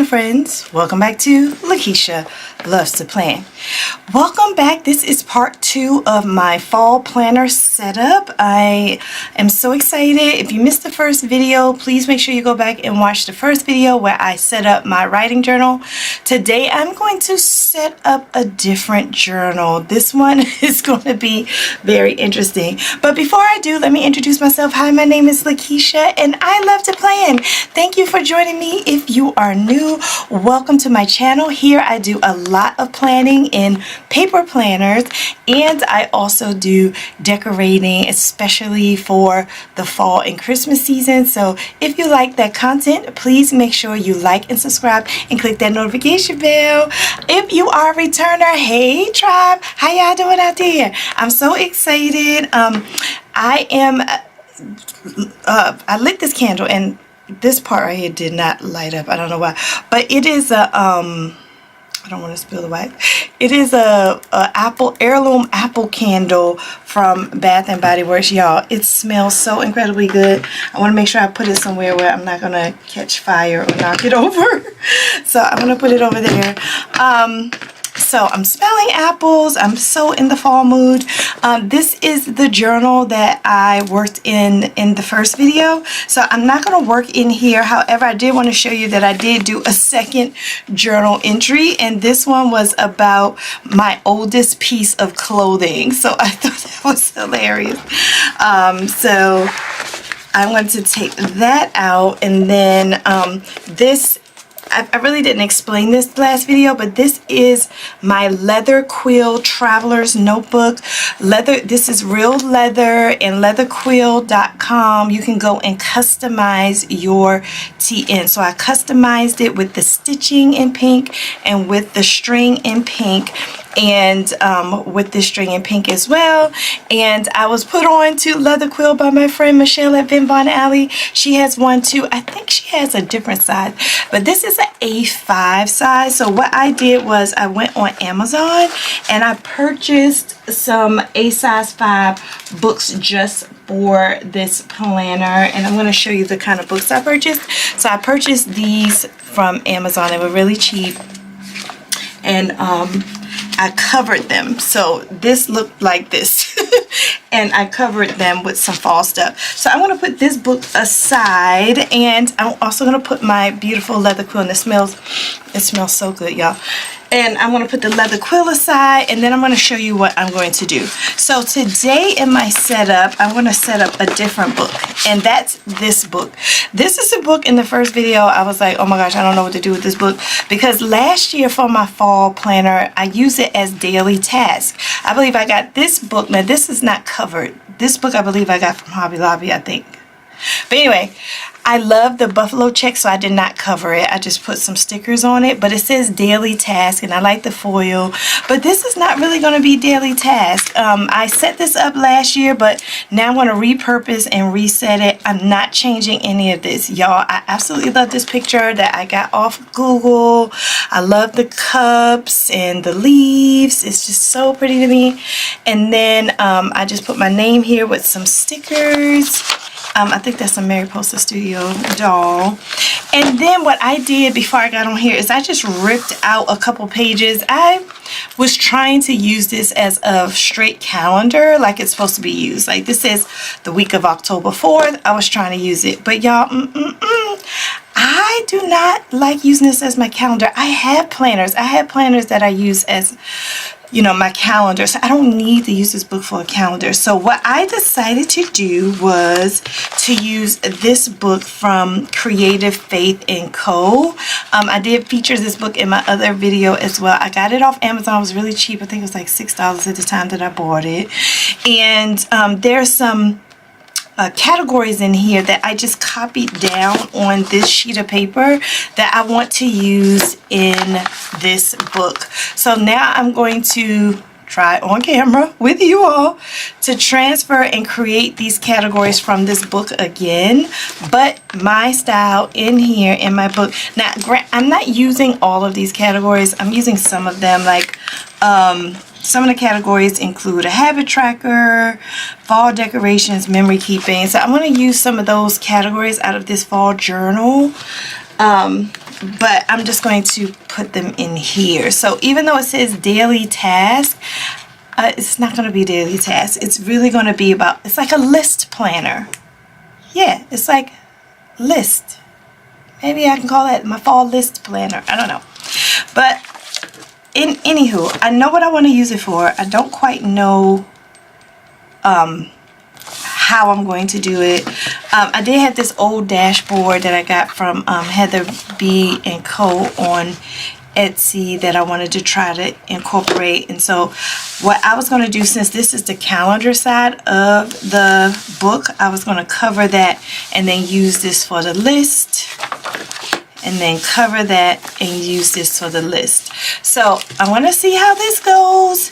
friends, welcome back to Lakeisha Loves to Plan. Welcome back. This is part 2 of my fall planner setup. I am so excited. If you missed the first video, please make sure you go back and watch the first video where I set up my writing journal. Today I'm going to set up a different journal. This one is going to be very interesting. But before I do, let me introduce myself. Hi, my name is Lakeisha and I love to plan. Thank you for joining me. If you are new, welcome to my channel. Here I do a lot of planning in paper planners, and I also do decorating, especially for the fall and Christmas season. So if you like that content, please make sure you like and subscribe and click that notification bell. If you are a returner, hey tribe, how y'all doing out there? I'm so excited. I lit this candle and this part right here did not light up. I don't know why, but it is a I don't want to spill the wax. It is a heirloom apple candle from Bath and Body Works, y'all. It smells so incredibly good. I want to make sure I put it somewhere where I'm not gonna catch fire or knock it over. So I'm gonna put it over there. So I'm smelling apples. I'm so in the fall mood. This is the journal that I worked in the first video. So I'm not going to work in here. However, I did want to show you that I did do a second journal entry. And this one was about my oldest piece of clothing. So I thought that was hilarious. So I'm going to take that out. And then this, I really didn't explain this last video, but this is my leather quill traveler's notebook. This is real leather, and leatherquill.com. You can go and customize your TN. So I customized it with the stitching in pink and with the string in pink, and with this string in pink as well. And I was put on to Leather Quill by my friend Michelle at Vin Von Alley. She has one too. I think she has a different size, but this is an A5 size. So what I did was I went on Amazon and I purchased some A size 5 books just for this planner, and I'm going to show you the kind of books I purchased. So I purchased these from Amazon. They were really cheap, and I covered them. So this looked like this and I covered them with some fall stuff. So I'm going to put this book aside, and I'm also going to put my beautiful leather quill, and it smells so good, y'all. And I'm going to put the leather quill aside, and then I'm going to show you what I'm going to do. So today in my setup, I'm going to set up a different book, and that's this book. This is a book. In the first video, I was like, oh my gosh, I don't know what to do with this book, because last year for my fall planner, I use it as daily task. I believe I got this book. Now, this is not covered. This book I believe I got from Hobby Lobby, I think. But anyway, I love the buffalo check, so I did not cover it. I just put some stickers on it, but it says daily task, and I like the foil. But this is not really going to be daily task. I set this up last year, but now I'm going to repurpose and reset it. I'm not changing any of this, y'all. I absolutely love this picture that I got off of Google. I love the cups and the leaves. It's just so pretty to me. And then I just put my name here with some stickers. I think that's a Mariposa Studio doll. And then what I did before I got on here is I just ripped out a couple pages. I was trying to use this as a straight calendar like it's supposed to be used. Like this is the week of October 4th. I was trying to use it. But y'all, I do not like using this as my calendar. I have planners. I have planners that I use as, you know, my calendar. So I don't need to use this book for a calendar. So what I decided to do was to use this book from Creative Faith & Co. I did feature this book in my other video as well. I got it off Amazon. It was really cheap. I think it was like $6 at the time that I bought it. And there's some categories in here that I just copied down on this sheet of paper that I want to use in this book. So now I'm going to try on camera with you all to transfer and create these categories from this book again, but my style in here in my book. Now, I'm not using all of these categories. I'm using some of them, like some of the categories include a habit tracker, fall decorations, memory keeping. So I'm going to use some of those categories out of this fall journal. but I'm just going to put them in here. So even though it says daily task, it's not going to be daily task. It's really going to be about, it's like a list planner. Yeah, it's like list. Maybe I can call that my fall list planner. I don't know. But anywho, I know what I want to use it for. I don't quite know how I'm going to do it. I did have this old dashboard that I got from Heather B and Co on Etsy that I wanted to try to incorporate. And so what I was going to do, since this is the calendar side of the book, I was going to cover that and then use this for the list, and then cover that and use this for the list. So I want to see how this goes.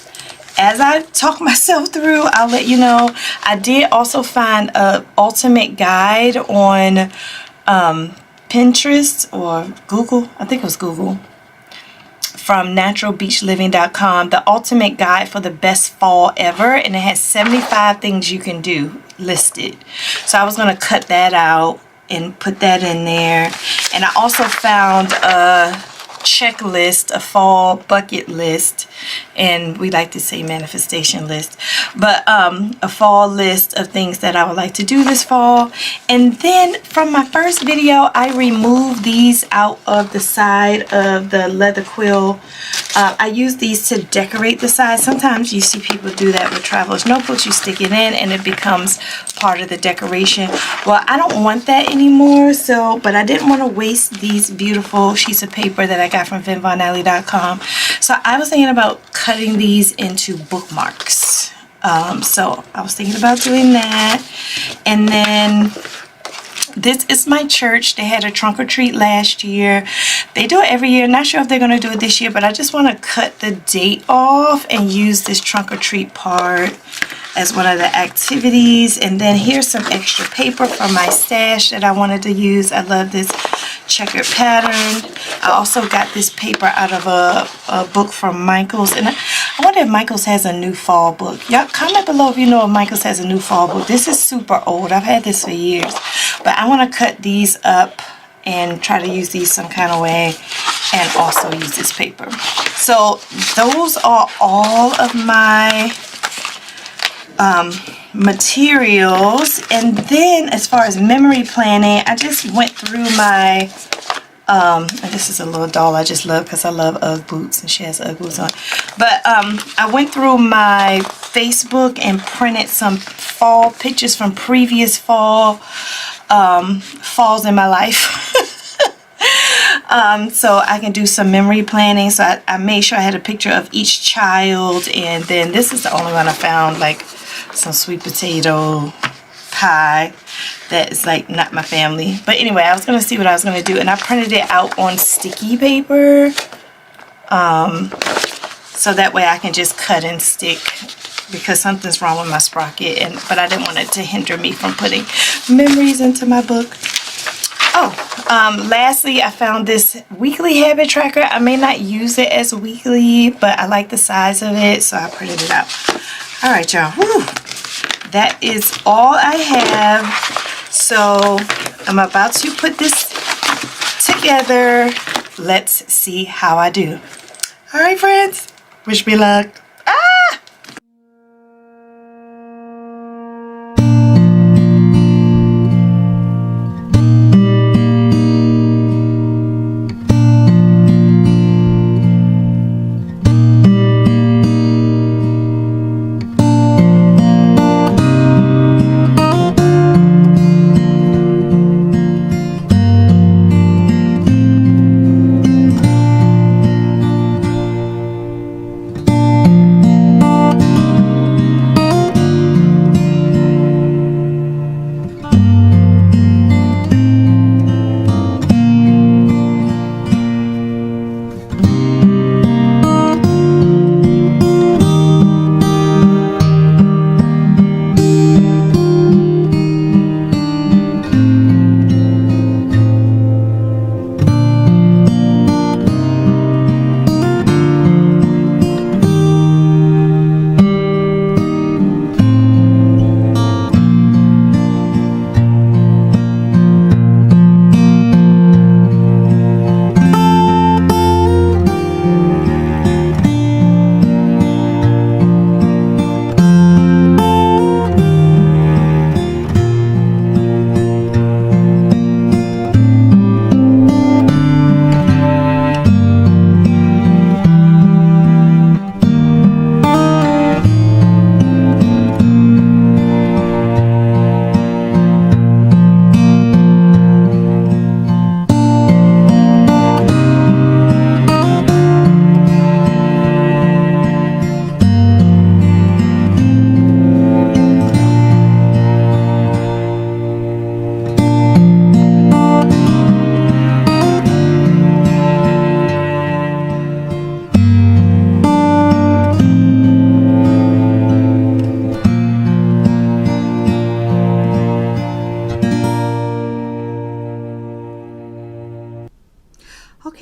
As I talk myself through, I'll let you know. I did also find an ultimate guide on Pinterest or Google. I think it was Google. From naturalbeachliving.com, the ultimate guide for the best fall ever, and it has 75 things you can do listed. So I was going to cut that out and put that in there. And I also found a checklist, a fall bucket list, and we like to say manifestation list, but a fall list of things that I would like to do this fall. And then from my first video, I removed these out of the side of the leather quill. I use these to decorate the side. Sometimes you see people do that with traveler's notebooks. You stick it in and it becomes part of the decoration. Well, I don't want that anymore, so, but I didn't want to waste these beautiful sheets of paper that I got from vinvonalley.com. So I was thinking about cutting these into bookmarks. So I was thinking about doing that. And then this is my church. They had a trunk or treat last year. They do it every year. Not sure if they're going to do it this year, but I just want to cut the date off and use this trunk or treat part as one of the activities. And then here's some extra paper from my stash that I wanted to use. I love this checkered pattern. I also got this paper out of a book from Michaels, and I wonder if Michaels has a new fall book. Y'all comment below if you know if Michaels has a new fall book. This is super old. I've had this for years, but I want to cut these up and try to use these some kind of way, and also use this paper. So those are all of my materials. And then as far as memory planning, I just went through my and this is a little doll I just love because I love Ugg boots, and she has Ugg boots on. But I went through my Facebook and printed some fall pictures from previous falls in my life. So I can do some memory planning. So I made sure I had a picture of each child, and then this is the only one I found, like some sweet potato pie that is like not my family. But anyway, I was going to see what I was going to do, and I printed it out on sticky paper, so that way I can just cut and stick, because something's wrong with my sprocket, but I didn't want it to hinder me from putting memories into my book. Lastly, I found this weekly habit tracker. I may not use it as weekly, but I like the size of it, so I printed it out. All right, y'all. That is all I have. So I'm about to put this together. Let's see how I do. All right, friends. Wish me luck.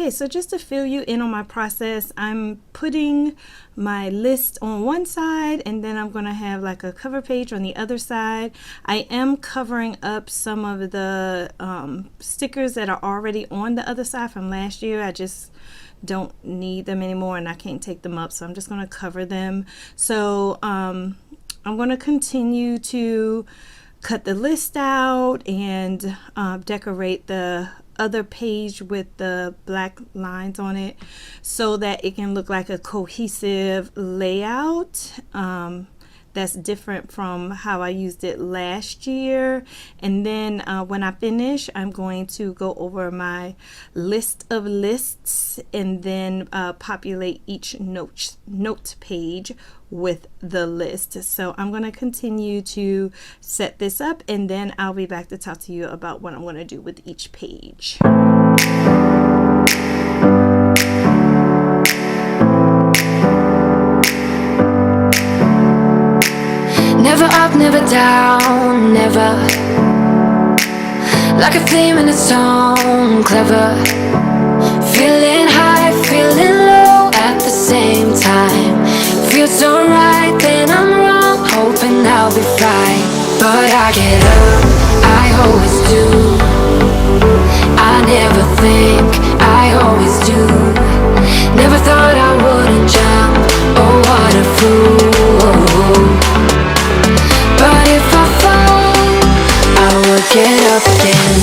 Okay, so just to fill you in on my process, I'm putting my list on one side and then I'm going to have like a cover page on the other side. I am covering up some of the stickers that are already on the other side from last year. I just don't need them anymore and I can't take them up, so I'm just going to cover them. So I'm going to continue to cut the list out and decorate the other page with the black lines on it so that it can look like a cohesive layout that's different from how I used it last year. And then when I finish, I'm going to go over my list of lists and then populate each note page with the list. So I'm going to continue to set this up and then I'll be back to talk to you about what I'm going to do with each page. Never up, never down, never like a theme in a song, clever. Feeling high, feeling low at the same time. Feels so right, then I'm wrong, hoping I'll be fine. But I get up, I always do. I never think, I always do. Never thought I wouldn't jump, oh what a fool. But if I fall, I will get up again.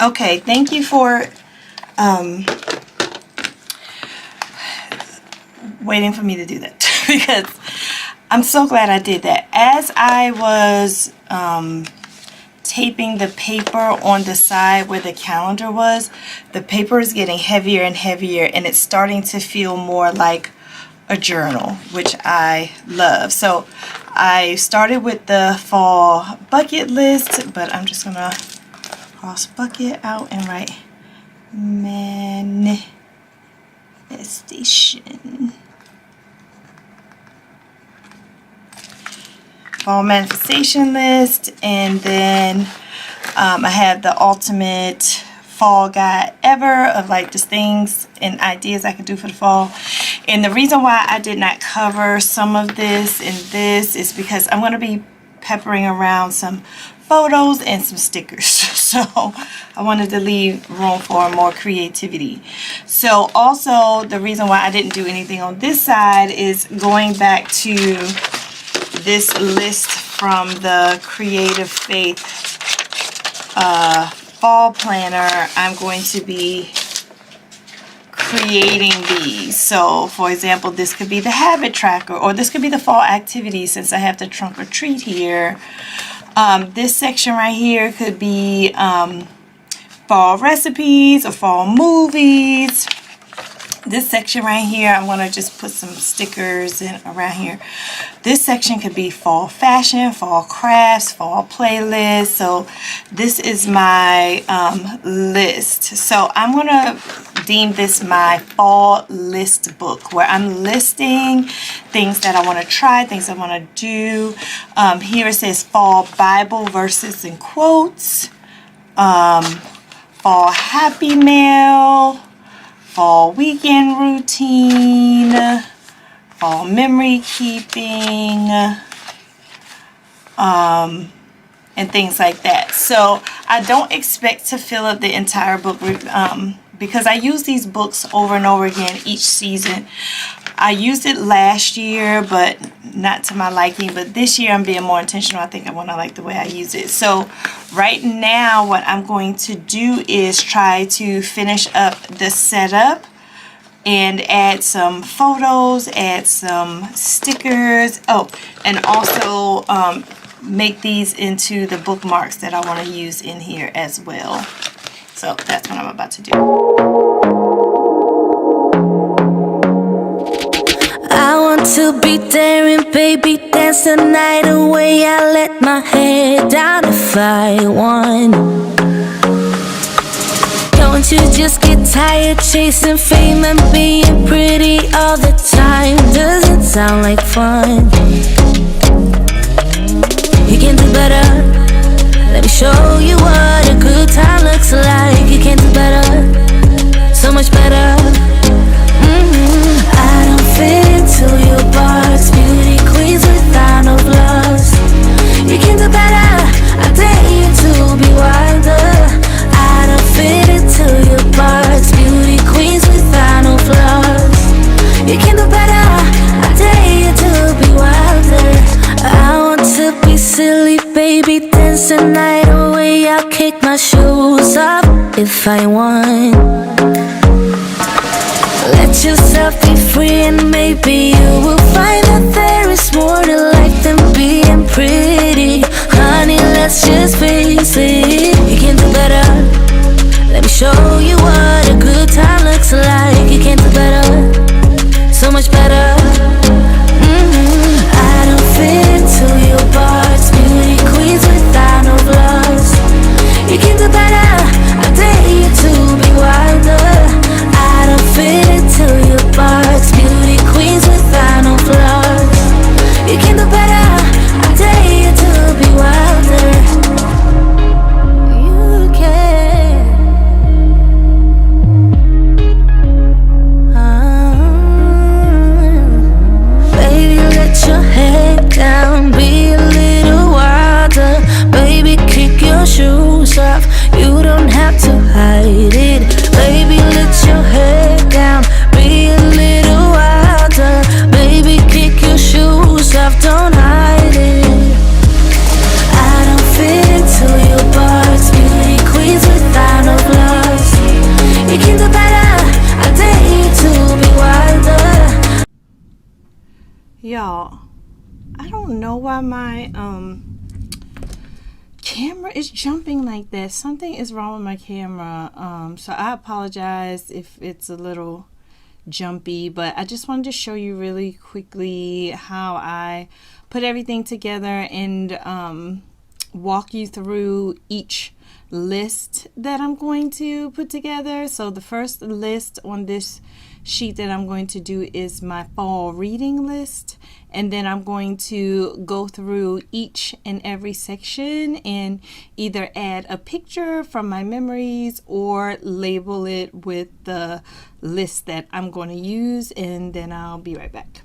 Okay, thank you for waiting for me to do that because I'm so glad I did that. As I was taping the paper on the side where the calendar was, the paper is getting heavier and heavier and it's starting to feel more like a journal, which I love. So I started with the fall bucket list, but I'm just gonna cross bucket out and write manifestation. Fall manifestation list, and then I have the ultimate fall guide ever of like just things and ideas I could do for the fall. And the reason why I did not cover some of this in this is because I'm going to be peppering around some photos and some stickers, so I wanted to leave room for more creativity. So also the reason why I didn't do anything on this side is going back to this list from the Creative Faith fall planner. I'm going to be creating these. So for example, this could be the habit tracker, or this could be the fall activity since I have the trunk or treat here. This section right here could be fall recipes or fall movies. This section right here, I'm going to just put some stickers in around here. This section could be fall fashion, fall crafts, fall playlist. So this is my list. So I'm going to deem this my fall list book, where I'm listing things that I want to try, things I want to do. Here it says fall Bible verses and quotes, fall happy mail, fall weekend routine, fall memory keeping, and things like that. So I don't expect to fill up the entire book because I use these books over and over again each season. I used it last year, but not to my liking. But this year I'm being more intentional. I think I want to like the way I use it. So right now what I'm going to do is try to finish up the setup and add some photos, add some stickers. Oh, and also make these into the bookmarks that I want to use in here as well. So that's what I'm about to do. I want to be daring, baby, dance the night away. I let my hair down if I want. Don't you just get tired chasing fame and being pretty all the time? Doesn't sound like fun. You can do better. Let me show you what a good time looks like. You can do better, so much better. I don't fit into your box. Beauty queens without no flaws. You can do better. I dare you to be wilder. I don't fit into your box. Beauty queens without no flaws. You can do better. I dare you to be wilder. I want to be silly, baby, dance the night away. I'll kick my shoes off if I want. Let yourself be free and maybe you will find that there is more to life than being pretty. Honey, let's just face it. You can do better. Let me show you what a good time looks like. You can do better, so much better. I don't fit into your box. Beauty queens without no flaws. You can do better. I dare you to be wilder. I don't fit into your box. Beauty queens without no flaws. You can do better. I dare you to be wilder. You can. Baby, let your head down. Be a little wilder. Baby, kick your shoes off. You don't have to hide it. Baby, let your head down. Be a little wilder. Baby, kick your shoes off. Don't hide it. I don't fit into your box. Beauty queens without no flaws. You can do better. I dare you to be wilder. Y'all, I don't know why my camera is jumping like that. Something is wrong with my camera. So I apologize if it's a little jumpy, but I just wanted to show you really quickly how I put everything together and walk you through each list that I'm going to put together. So the first list on this sheet that I'm going to do is my fall reading list, and then I'm going to go through each and every section and either add a picture from my memories or label it with the list that I'm going to use, and then I'll be right back.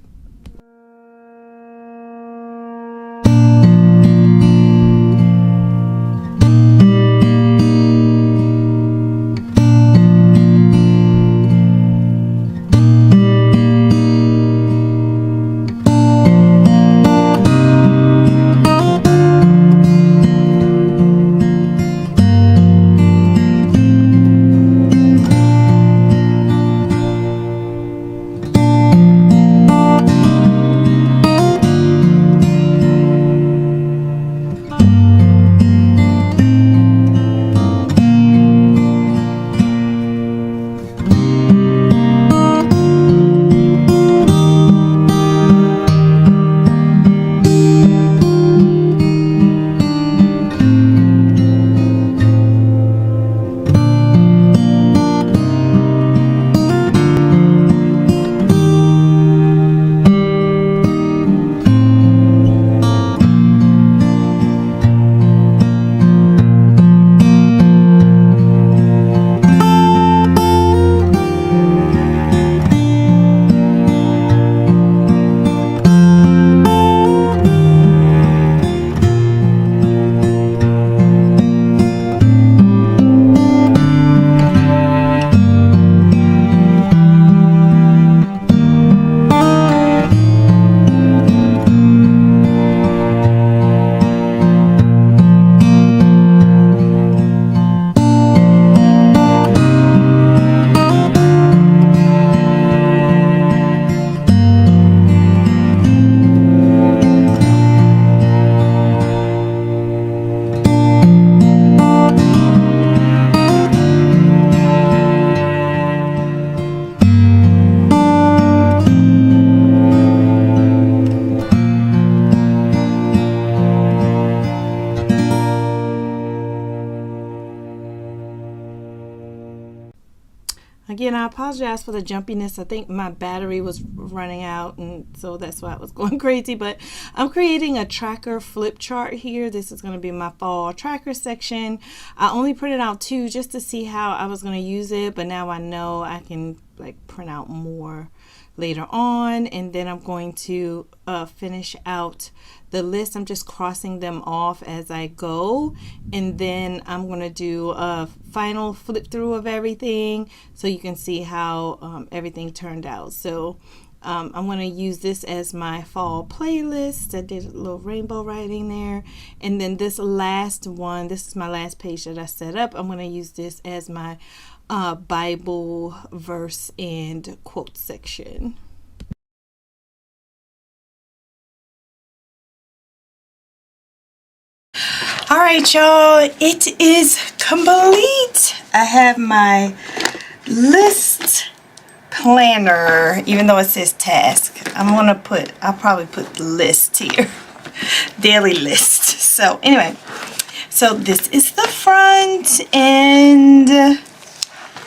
I apologize for the jumpiness. I think my battery was running out, and so that's why I was going crazy. But I'm creating a tracker flip chart here. This is going to be my fall tracker section. I only printed out 2 just to see how I was going to use it, but now I know I can like print out more later on. And then I'm going to finish out the list. I'm just crossing them off as I go, and then I'm going to do a final flip through of everything so you can see how everything turned out. So I'm going to use this as my fall playlist. I did a little rainbow writing there, and then this last one, this is my last page that I set up. I'm going to use this as my Bible verse and quote section. All right, y'all, it is complete. I have my list planner, even though it says task. I'll probably put the list here, daily list. So anyway, so this is the front, and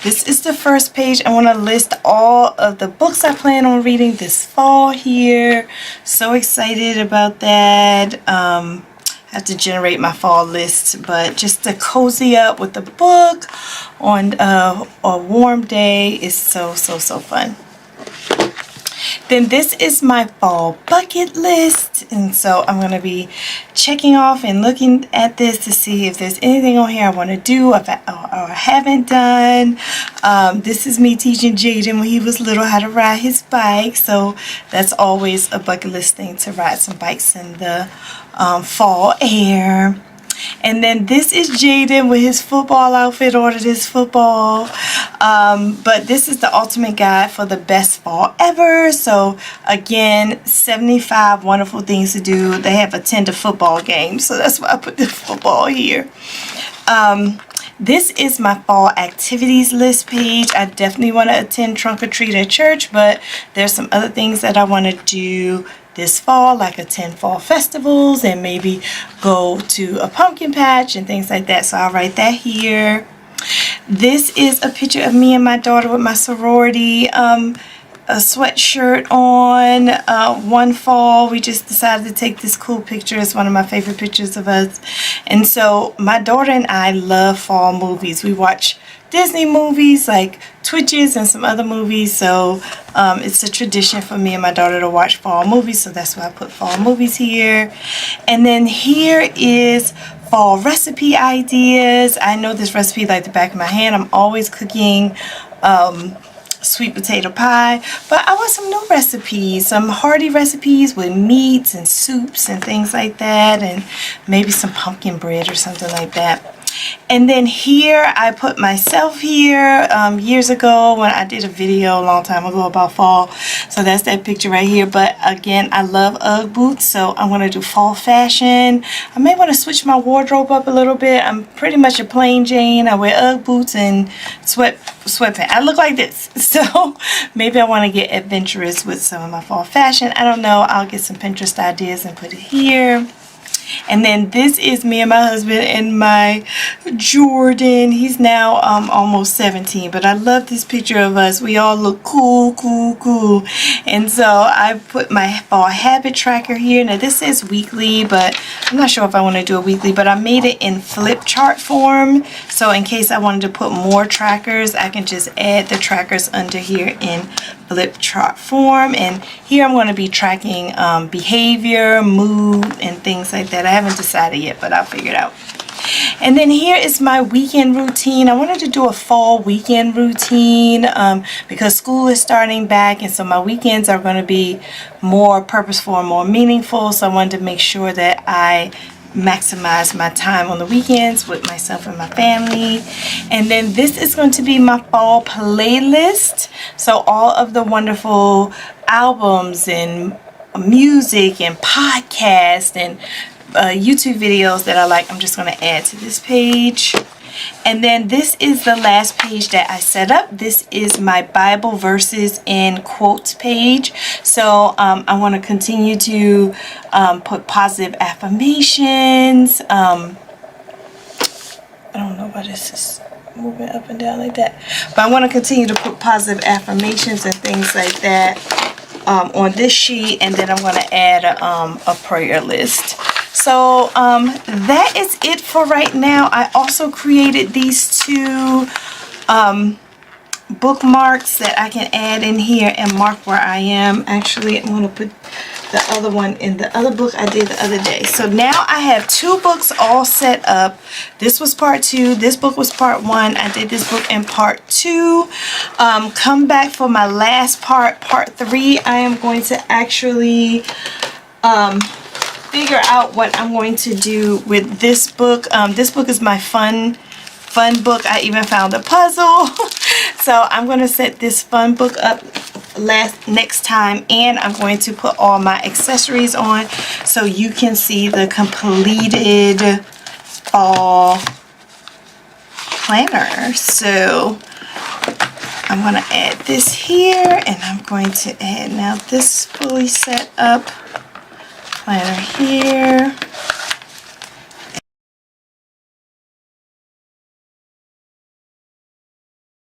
this is the first page. I want to list all of the books I plan on reading this fall here. So excited about that. I have to generate my fall list, but just to cozy up with a book on a warm day is so fun. Then this is my fall bucket list, and so I'm going to be checking off and looking at this to see if there's anything on here I want to do or haven't done. This is me teaching Jaden when he was little how to ride his bike, so that's always a bucket list thing, to ride some bikes in the fall air. And then this is Jaden with his football outfit, ordered his football. But this is the ultimate guide for the best fall ever. So again, 75 wonderful things to do. They have attend a football game, so that's why I put the football here. This is my fall activities list page. I definitely want to attend trunk or treat at church, but there's some other things that I want to do this fall, like attend fall festivals and maybe go to a pumpkin patch and things like that. So I'll write that here. This is a picture of me and my daughter with my sorority a sweatshirt on. One fall we just decided to take this cool picture. It's one of my favorite pictures of us. And so my daughter and I love fall movies. We watch Disney movies like Twitches and some other movies, so it's a tradition for me and my daughter to watch fall movies, so that's why I put fall movies here. And then here is fall recipe ideas. I know this recipe like the back of my hand. I'm always cooking sweet potato pie, but I want some new recipes, some hearty recipes with meats and soups and things like that, and maybe some pumpkin bread or something like that. And then here I put myself here years ago when I did a video a long time ago about fall. So that's that picture right here. But again, I love Ugg boots, so I'm going to do fall fashion. I may want to switch my wardrobe up a little bit. I'm pretty much a plain Jane. I wear Ugg boots and sweatpants. I look like this. So maybe I want to get adventurous with some of my fall fashion. I don't know. I'll get some Pinterest ideas and put it here. And then this is me and my husband and my Jordan. He's now almost 17, but I love this picture of us. We all look cool. And so I put my fall habit tracker here. Now this says weekly, but I'm not sure if I want to do a weekly, but I made it in flip chart form. So in case I wanted to put more trackers, I can just add the trackers under here in flip chart form. And here I'm going to be tracking behavior, mood, and things like that. I haven't decided yet, but I'll figure it out. And then here is my weekend routine. I wanted to do a fall weekend routine because school is starting back, and so my weekends are going to be more purposeful and more meaningful. So I wanted to make sure that I maximize my time on the weekends with myself and my family. And then this is going to be my fall playlist. So all of the wonderful albums and music and podcasts and YouTube videos that I like, I'm just going to add to this page. And then this is the last page that I set up. This is my Bible verses and quotes page. So I want to continue to put positive affirmations. I don't know what this is. moving up and down like that. But I want to continue to put positive affirmations and things like that on this sheet, and then I'm going to add a prayer list. So that is it for right now. I also created these two bookmarks that I can add in here and mark where I am. Actually, I'm going to put the other one in the other book I did the other day. So now I have 2 books all set up. This was part 2. This book was part 1. I did this book in part 2. Come back for my last part, part 3. I am going to actually figure out what I'm going to do with this book. This book is my fun book. I even found a puzzle. So I'm going to set this fun book up next time, and I'm going to put all my accessories on so you can see the completed fall planner. So I'm going to add this here, and I'm going to add now this fully set up planner here.